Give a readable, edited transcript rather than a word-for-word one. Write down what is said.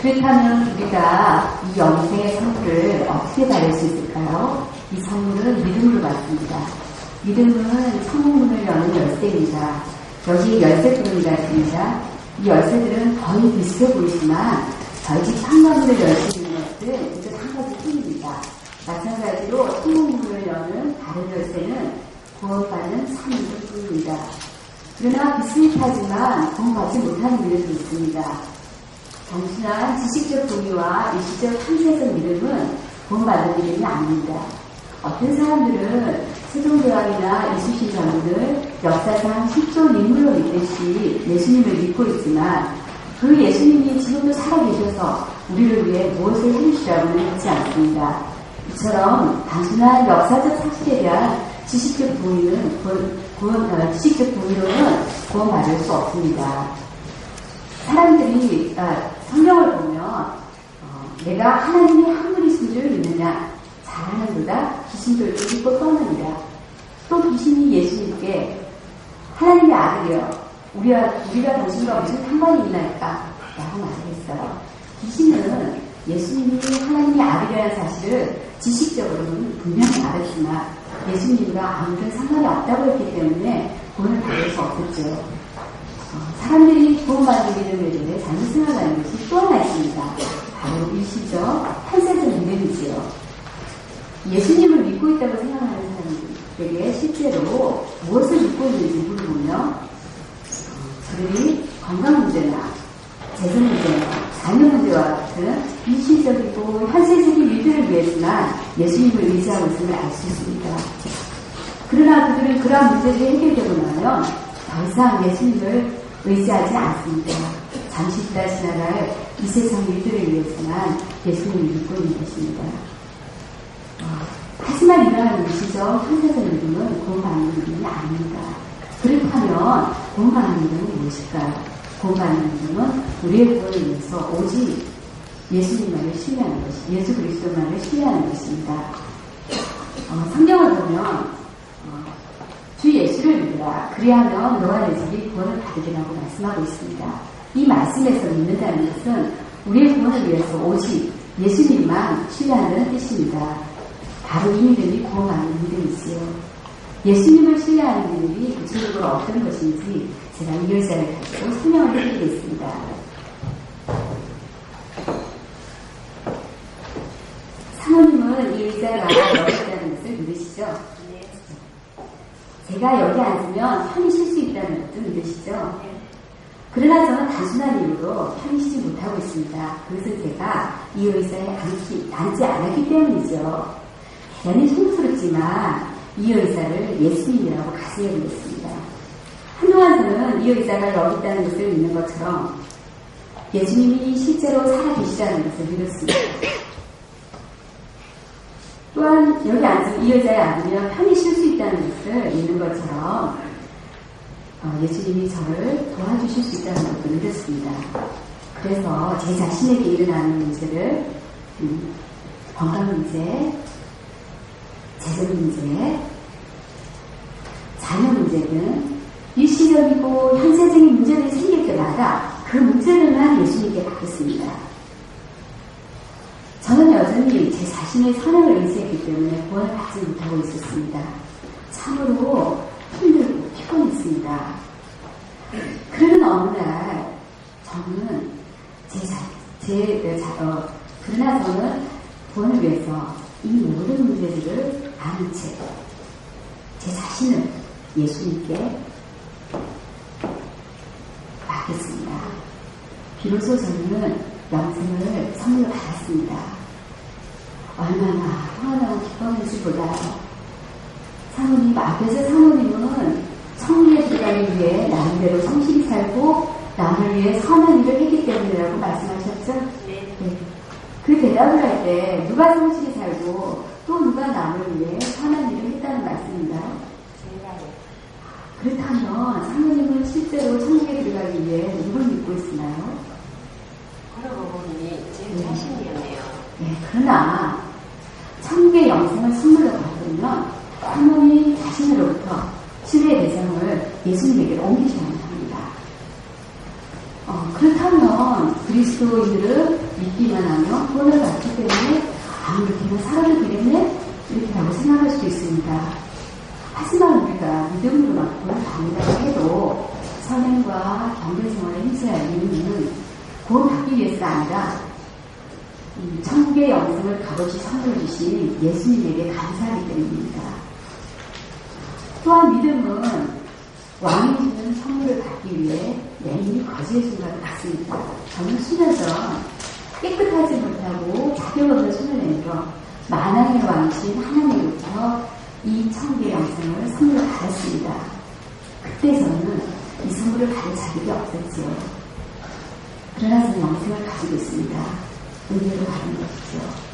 그렇다면 우리가 이 영생의 선물을 어떻게 받을 수 있을까요? 이 선물은 믿음으로 받습니다. 믿음은 천국문을 여는 열쇠입니다. 여기 열쇠들입니다. 이 열쇠들은 거의 비슷해 보이지만 저희 집 현관문을 열 수 있는 것은 이것 한 가지 뿐입니다. 마찬가지로 천국문을 여는 다른 열쇠는 구원받는 참임뿐입니다. 그러나 비슷하지만 구원받지 못하는 믿음도 있습니다. 단순한 지식적 동의와 일시적 판세적 믿음은 구원받는 믿음이 아닙니다. 어떤 사람들은 세종대왕이나 이수신장군을 역사상 실존 인물로 믿듯이 예수님을 믿고 있지만 그 예수님이 지금도 살아계셔서 우리를 위해 무엇을 해주시라고는 믿지 않습니다. 이처럼 단순한 역사적 사실에 대한 지식적 동의는 지식적 동의로는 구원받을 수 없습니다. 사람들이 성경을 보면 내가 하나님의 한 분이신 줄 믿느냐 잘하는도다 귀신들도 믿고 떠납니다. 또 귀신이 예수님께 하나님의 아들이여 우리가 당신과 무슨 상관이 있나이까 라고 말했어요. 귀신은 예수님이 하나님의 아들이라는 사실을 지식적으로는 분명히 알았지만 예수님과 아무런 상관이 없다고 했기 때문에 구원을 받을 수 없었죠. 사람들이 구원받는 믿음에 대해 잘못 생각하는 것이 또 하나 있습니다. 바로 일시적 판세적 믿음이지요. 예수님을 믿고 있다고 생각하는 사람들에게 실제로 무엇을 믿고 있는지 물어보면 그들이 건강 문제나 재정 문제나 자녀 문제와 같은 일시적이고 현세적인 일들을 위해서만 예수님을 의지하고 있음을 알 수 있습니다. 그러나 그들은 그러한 문제들이 해결되고 나면 더 이상 예수님을 의지하지 않습니다. 잠시 지나갈 이 세상 일들을 위해서만 예수님을 믿고 있는 것입니다. 하지만 이러한 일시적 현세적 믿음은 구원받는 믿음이 아닙니다. 그렇다면 구원받는 믿음은 무엇일까요? 구원받는 믿음은 우리의 구원을 위해서 오직 예수님만을 신뢰하는 것이, 예수 그리스도만을 신뢰하는 것입니다. 성경을 보면 주 예수를 믿으라. 그리하면 너와 내 집이 구원을 받으리라고 말씀하고 있습니다. 이 말씀에서 믿는다는 것은 우리의 구원을 위해서 오직 예수님만 신뢰하는 뜻입니다. 바로 이 믿음이 구원받는 믿음이지요. 예수님을 신뢰하는 믿음이 구체적으로 어떤 것인지 제가 이 의자를 가지고 설명을 해드리겠습니다. 사모님은 이 의자가 여기 있다는 것을 믿으시죠? 제가 여기 앉으면 편히 쉴 수 있다는 것도 믿으시죠? 그러나 저는 단순한 이유로 편히 쉬지 못하고 있습니다. 그것은 제가 이 의자에 앉지 않았기 때문이죠. 대단히 송스럽지만 이 의자를 예수님이라고 가슴에 믿었습니다. 한동안 저는 이 의자가 여기 있다는 것을 믿는 것처럼 예수님이 실제로 살아계시다는 것을 믿었습니다. 또한 여기 앉으면 이 의자에 앉으면 편히 쉴 수 있다는 것을 믿는 것처럼 예수님이 저를 도와주실 수 있다는 것도 믿었습니다. 그래서 제 자신에게 일어나는 문제를 건강 문제, 재정 문제, 자녀 문제 등 일시적이고 현세적인 문제들이 생길 때마다 그 문제들만 예수님께 받겠습니다. 저는 여전히 제 자신의 선행을 의지했기 때문에 구원을 받지 못하고 있었습니다. 참으로 힘들고 피곤했습니다. 그러는 어느 날 저는 그러나 저는 구원을 위해서 이 모든 문제들을 아는 채 제 자신을 예수님께 맡겼습니다. 비로소 저는 영생을 선물로 받았습니다. 얼마나 평안하고 기뻤는지 몰라요. 사모님, 앞에서 사모님은 천국에 들어가기 위해 나름대로 성실히 살고 남을 위해 선한 일을 했기 때문이라고 말씀하셨죠? 네. 그 대답을 할 때 누가 성실히 살고 또 누가 남을 위해 선한 일을 했다는 말씀인가요? 그렇다면 사모님은 실제로 천국에 들어가기 위해 누굴 믿고 있나요? 그러고 보니 제 자신이었네요. 네, 그러나 천국의 영생을 선물로 받으면 사모님 자신으로부터 신뢰의 대상을 예수님에게 옮기셔야 합니다. 그렇다면 그리스도인들은 믿기만 하면 구원을 받기 때문에 이렇게만 살아도 되겠네? 이렇게라고 생각할 수도 있습니다. 하지만 우리가 믿음으로 막 구원을 받는다고 해도 선행과 경배생활에 힘써야 하는 이유는 구원받기 위해서가 아니라 천국의 영생을 값없이 선물 주신 예수님에게 감사하기 때문입니다. 또한 믿음은 왕이 주는 선물을 받기 위해 매일 거지의 순간을 갖습니다. 저는 수년 전 깨끗하지 못하고 자격 없는 손을 내밀어 만왕의 왕이신 하나님으로부터 이 천국의 영생을 선물을 받았습니다. 그때 저는 이 선물을 받을 자격이 없었지요. 그러나 저는 영생을 가지고 있습니다. 은혜로 받은 것이죠.